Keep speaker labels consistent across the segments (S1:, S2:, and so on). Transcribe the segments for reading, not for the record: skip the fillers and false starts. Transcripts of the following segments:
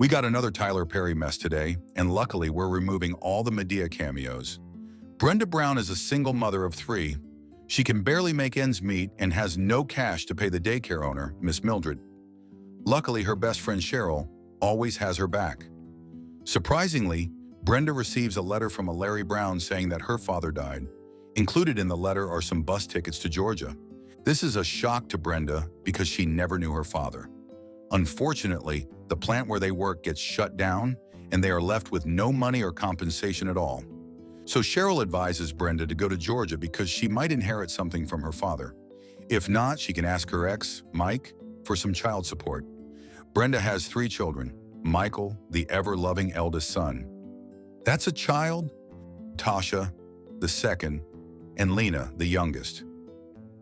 S1: We got another Tyler Perry mess today, and luckily we're removing all the Medea cameos. Brenda Brown is a single mother of 3. She can barely make ends meet and has no cash to pay the daycare owner, Miss Mildred. Luckily, her best friend Cheryl always has her back. Surprisingly, Brenda receives a letter from a Larry Brown saying that her father died. Included in the letter are some bus tickets to Georgia. This is a shock to Brenda because she never knew her father. Unfortunately, the plant where they work gets shut down and they are left with no money or compensation at all. So Cheryl advises Brenda to go to Georgia because she might inherit something from her father. If not, she can ask her ex, Mike, for some child support. Brenda has 3 children, Michael, the ever-loving eldest son. That's a child, Tasha, the second, and Lena, the youngest.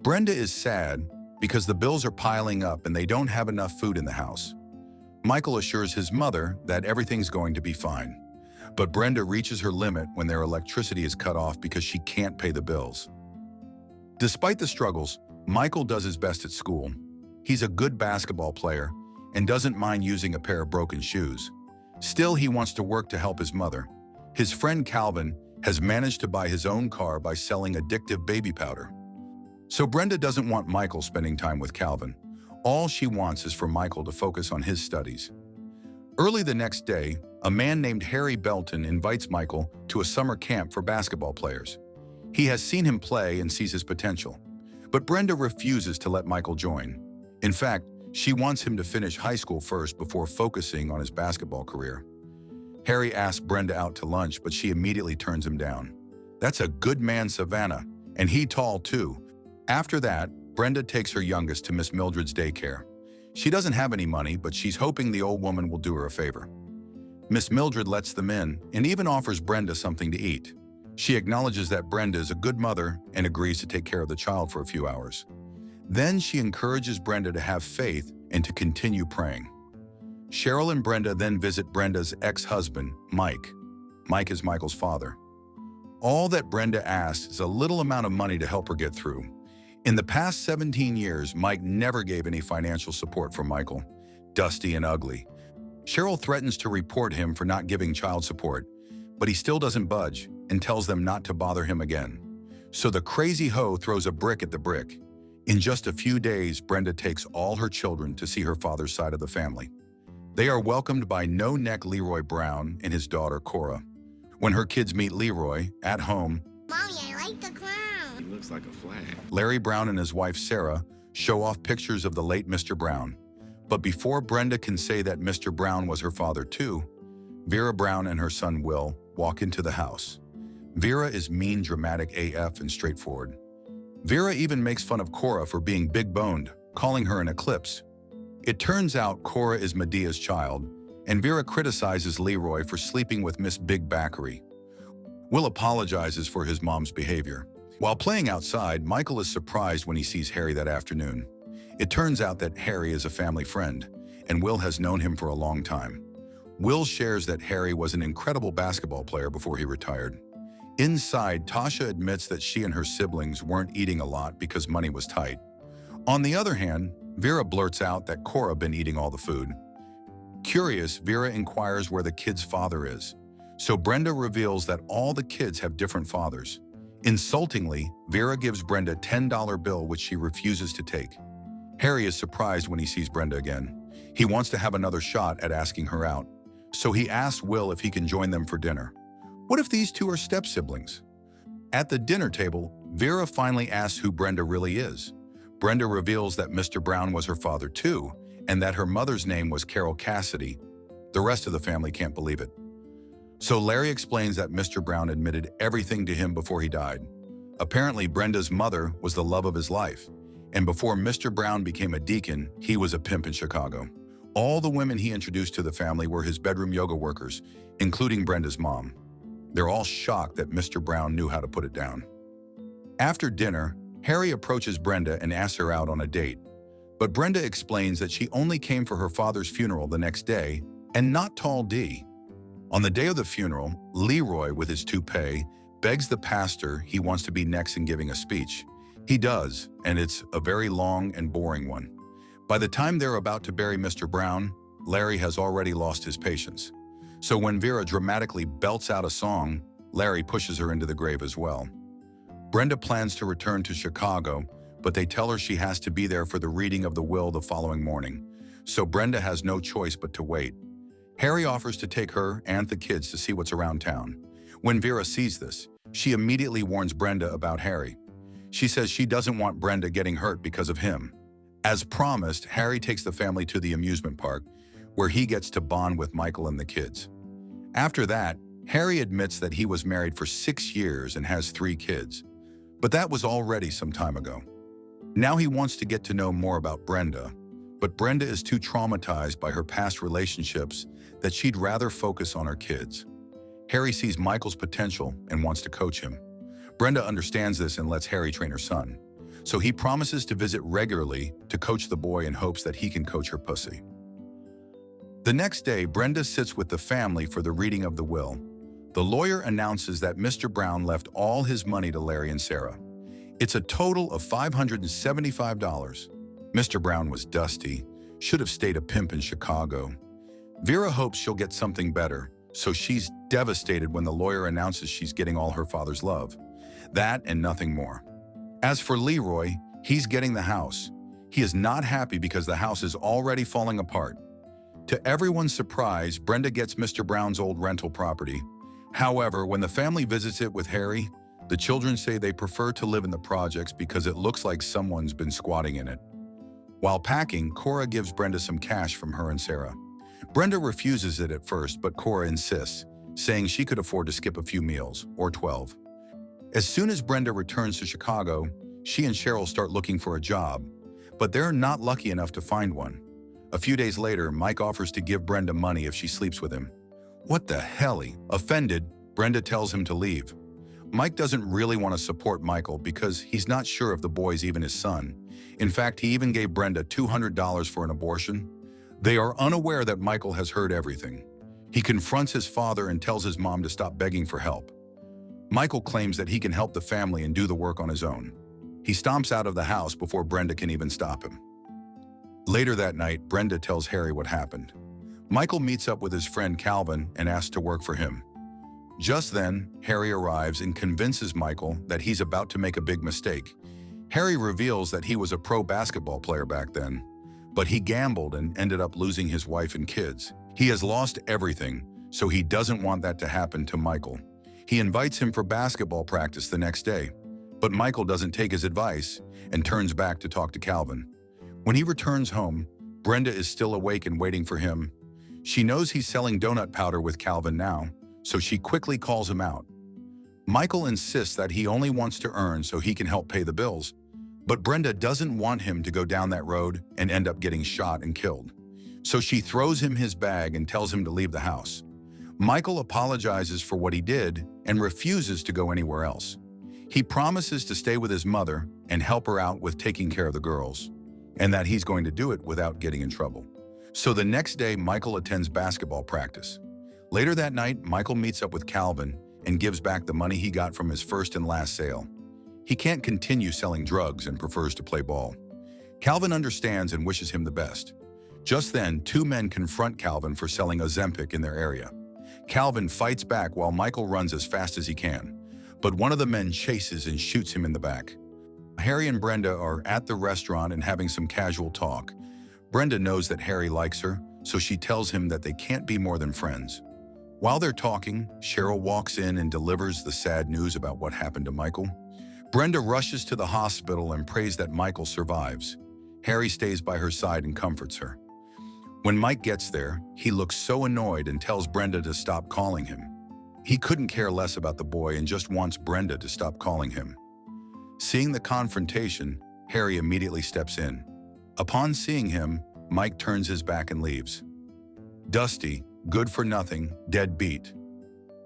S1: Brenda is sad because the bills are piling up and they don't have enough food in the house. Michael assures his mother that everything's going to be fine. But Brenda reaches her limit when their electricity is cut off because she can't pay the bills. Despite the struggles, Michael does his best at school. He's a good basketball player and doesn't mind using a pair of broken shoes. Still, he wants to work to help his mother. His friend Calvin has managed to buy his own car by selling addictive baby powder. So Brenda doesn't want Michael spending time with Calvin. All she wants is for Michael to focus on his studies. Early the next day, a man named Harry Belton invites Michael to a summer camp for basketball players. He has seen him play and sees his potential. But Brenda refuses to let Michael join. In fact, she wants him to finish high school first before focusing on his basketball career. Harry asks Brenda out to lunch, but she immediately turns him down. That's a good man, Savannah, and he tall too. After that, Brenda takes her youngest to Miss Mildred's daycare. She doesn't have any money, but she's hoping the old woman will do her a favor. Miss Mildred lets them in and even offers Brenda something to eat. She acknowledges that Brenda is a good mother and agrees to take care of the child for a few hours. Then she encourages Brenda to have faith and to continue praying. Cheryl and Brenda then visit Brenda's ex-husband, Mike. Mike is Michael's father. All that Brenda asks is a little amount of money to help her get through. In the past 17 years, Mike never gave any financial support for Michael, dusty and ugly. Cheryl threatens to report him for not giving child support, but he still doesn't budge and tells them not to bother him again. So the crazy hoe throws a brick at the brick. In just a few days, Brenda takes all her children to see her father's side of the family. They are welcomed by no-neck Leroy Brown and his daughter Cora. When her kids meet Leroy at home,
S2: Mommy, I like the crown.
S3: He looks like a flag.
S1: Larry Brown and his wife Sarah show off pictures of the late Mr. Brown. But before Brenda can say that Mr. Brown was her father too, Vera Brown and her son Will walk into the house. Vera is mean, dramatic AF and straightforward. Vera even makes fun of Cora for being big-boned, calling her an eclipse. It turns out Cora is Medea's child, and Vera criticizes Leroy for sleeping with Miss Big Backery. Will apologizes for his mom's behavior. While playing outside, Michael is surprised when he sees Harry that afternoon. It turns out that Harry is a family friend, and Will has known him for a long time. Will shares that Harry was an incredible basketball player before he retired. Inside, Tasha admits that she and her siblings weren't eating a lot because money was tight. On the other hand, Vera blurts out that Cora been eating all the food. Curious, Vera inquires where the kid's father is. So Brenda reveals that all the kids have different fathers. Insultingly, Vera gives Brenda a $10 bill which she refuses to take. Harry is surprised when he sees Brenda again. He wants to have another shot at asking her out. So he asks Will if he can join them for dinner. What if these two are step-siblings? At the dinner table, Vera finally asks who Brenda really is. Brenda reveals that Mr. Brown was her father too, and that her mother's name was Carol Cassidy. The rest of the family can't believe it. So Larry explains that Mr. Brown admitted everything to him before he died. Apparently, Brenda's mother was the love of his life, and before Mr. Brown became a deacon, he was a pimp in Chicago. All the women he introduced to the family were his bedroom yoga workers, including Brenda's mom. They're all shocked that Mr. Brown knew how to put it down. After dinner, Harry approaches Brenda and asks her out on a date. But Brenda explains that she only came for her father's funeral the next day, and not Tall D. On the day of the funeral, Leroy, with his toupee, begs the pastor he wants to be next in giving a speech. He does, and it's a very long and boring one. By the time they're about to bury Mr. Brown, Larry has already lost his patience. So when Vera dramatically belts out a song, Larry pushes her into the grave as well. Brenda plans to return to Chicago, but they tell her she has to be there for the reading of the will the following morning. So Brenda has no choice but to wait. Harry offers to take her and the kids to see what's around town. When Vera sees this, she immediately warns Brenda about Harry. She says she doesn't want Brenda getting hurt because of him. As promised, Harry takes the family to the amusement park, where he gets to bond with Michael and the kids. After that, Harry admits that he was married for 6 years and has 3 kids. But that was already some time ago. Now he wants to get to know more about Brenda, but Brenda is too traumatized by her past relationships that she'd rather focus on her kids. Harry sees Michael's potential and wants to coach him. Brenda understands this and lets Harry train her son. So he promises to visit regularly to coach the boy in hopes that he can coach her pussy. The next day, Brenda sits with the family for the reading of the will. The lawyer announces that Mr. Brown left all his money to Larry and Sarah. It's a total of $575. Mr. Brown was dusty, should have stayed a pimp in Chicago. Vera hopes she'll get something better, so she's devastated when the lawyer announces she's getting all her father's love. That and nothing more. As for Leroy, he's getting the house. He is not happy because the house is already falling apart. To everyone's surprise, Brenda gets Mr. Brown's old rental property. However, when the family visits it with Harry, the children say they prefer to live in the projects because it looks like someone's been squatting in it. While packing, Cora gives Brenda some cash from her and Sarah. Brenda refuses it at first, but Cora insists, saying she could afford to skip a few meals, or 12. As soon as Brenda returns to Chicago, she and Cheryl start looking for a job, but they're not lucky enough to find one. A few days later, Mike offers to give Brenda money if she sleeps with him. What the hell? Offended, Brenda tells him to leave. Mike doesn't really want to support Michael because he's not sure if the boy's even his son. In fact, he even gave Brenda $200 for an abortion. They are unaware that Michael has heard everything. He confronts his father and tells his mom to stop begging for help. Michael claims that he can help the family and do the work on his own. He stomps out of the house before Brenda can even stop him. Later that night, Brenda tells Harry what happened. Michael meets up with his friend Calvin and asks to work for him. Just then, Harry arrives and convinces Michael that he's about to make a big mistake. Harry reveals that he was a pro basketball player back then, but he gambled and ended up losing his wife and kids. He has lost everything, so he doesn't want that to happen to Michael. He invites him for basketball practice the next day, but Michael doesn't take his advice and turns back to talk to Calvin. When he returns home, Brenda is still awake and waiting for him. She knows he's selling donut powder with Calvin now, so she quickly calls him out. Michael insists that he only wants to earn so he can help pay the bills, but Brenda doesn't want him to go down that road and end up getting shot and killed. So she throws him his bag and tells him to leave the house. Michael apologizes for what he did and refuses to go anywhere else. He promises to stay with his mother and help her out with taking care of the girls, and that he's going to do it without getting in trouble. So the next day, Michael attends basketball practice. Later that night, Michael meets up with Calvin and gives back the money he got from his first and last sale. He can't continue selling drugs and prefers to play ball. Calvin understands and wishes him the best. Just then, 2 men confront Calvin for selling Ozempic in their area. Calvin fights back while Michael runs as fast as he can, but one of the men chases and shoots him in the back. Harry and Brenda are at the restaurant and having some casual talk. Brenda knows that Harry likes her, so she tells him that they can't be more than friends. While they're talking, Cheryl walks in and delivers the sad news about what happened to Michael. Brenda rushes to the hospital and prays that Michael survives. Harry stays by her side and comforts her. When Mike gets there, he looks so annoyed and tells Brenda to stop calling him. He couldn't care less about the boy and just wants Brenda to stop calling him. Seeing the confrontation, Harry immediately steps in. Upon seeing him, Mike turns his back and leaves. Dusty, good for nothing, dead beat.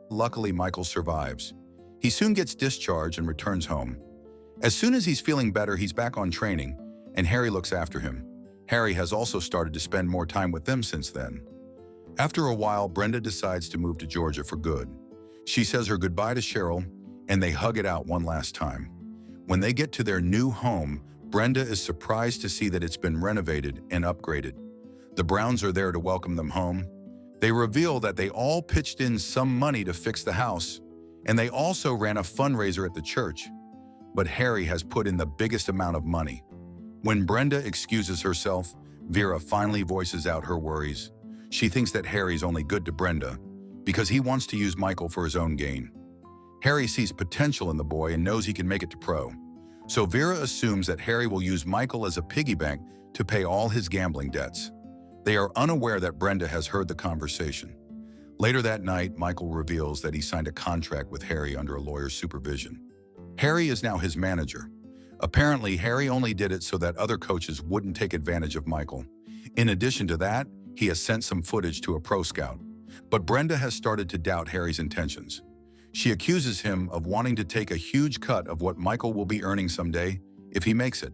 S1: Luckily, Michael survives. He soon gets discharged and returns home. As soon as he's feeling better, he's back on training, and Harry looks after him. Harry has also started to spend more time with them since then. After a while, Brenda decides to move to Georgia for good. She says her goodbye to Cheryl, and they hug it out one last time. When they get to their new home, Brenda is surprised to see that it's been renovated and upgraded. The Browns are there to welcome them home. They reveal that they all pitched in some money to fix the house, and they also ran a fundraiser at the church. But Harry has put in the biggest amount of money. When Brenda excuses herself, Vera finally voices out her worries. She thinks that Harry's only good to Brenda because he wants to use Michael for his own gain. Harry sees potential in the boy and knows he can make it to pro. So Vera assumes that Harry will use Michael as a piggy bank to pay all his gambling debts. They are unaware that Brenda has heard the conversation. Later that night, Michael reveals that he signed a contract with Harry under a lawyer's supervision. Harry is now his manager. Apparently, Harry only did it so that other coaches wouldn't take advantage of Michael. In addition to that, he has sent some footage to a pro scout. But Brenda has started to doubt Harry's intentions. She accuses him of wanting to take a huge cut of what Michael will be earning someday if he makes it.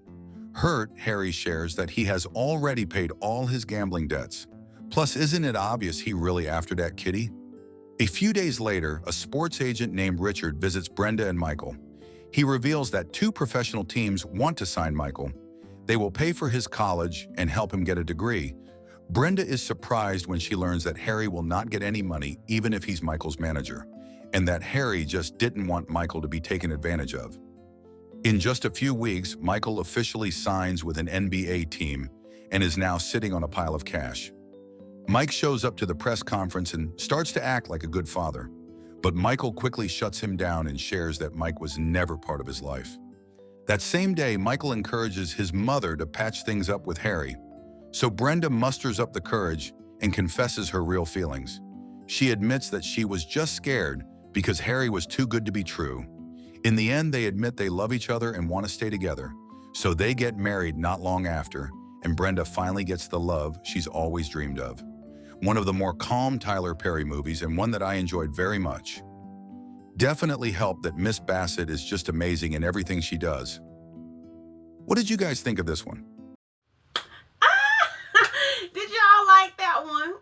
S1: Hurt, Harry shares that he has already paid all his gambling debts. Plus, isn't it obvious he really after that kitty? A few days later, a sports agent named Richard visits Brenda and Michael. He reveals that 2 professional teams want to sign Michael. They will pay for his college and help him get a degree. Brenda is surprised when she learns that Harry will not get any money even if he's Michael's manager, and that Harry just didn't want Michael to be taken advantage of. In just a few weeks, Michael officially signs with an NBA team and is now sitting on a pile of cash. Mike shows up to the press conference and starts to act like a good father. But Michael quickly shuts him down and shares that Mike was never part of his life. That same day, Michael encourages his mother to patch things up with Harry. So Brenda musters up the courage and confesses her real feelings. She admits that she was just scared because Harry was too good to be true. In the end, they admit they love each other and want to stay together. So they get married not long after, and Brenda finally gets the love she's always dreamed of. One of the more calm Tyler Perry movies and one that I enjoyed very much. Definitely helped that Miss Bassett is just amazing in everything she does. What did you guys think of this one?
S3: Did y'all like that one?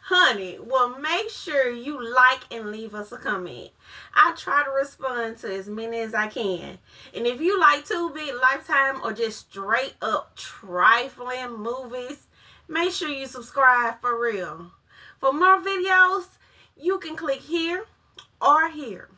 S3: Honey, well, make sure you like and leave us a comment. I try to respond to as many as I can. And if you like Tubi, Lifetime, or just straight up trifling movies, make sure you subscribe for real. For more videos, you can click here or here.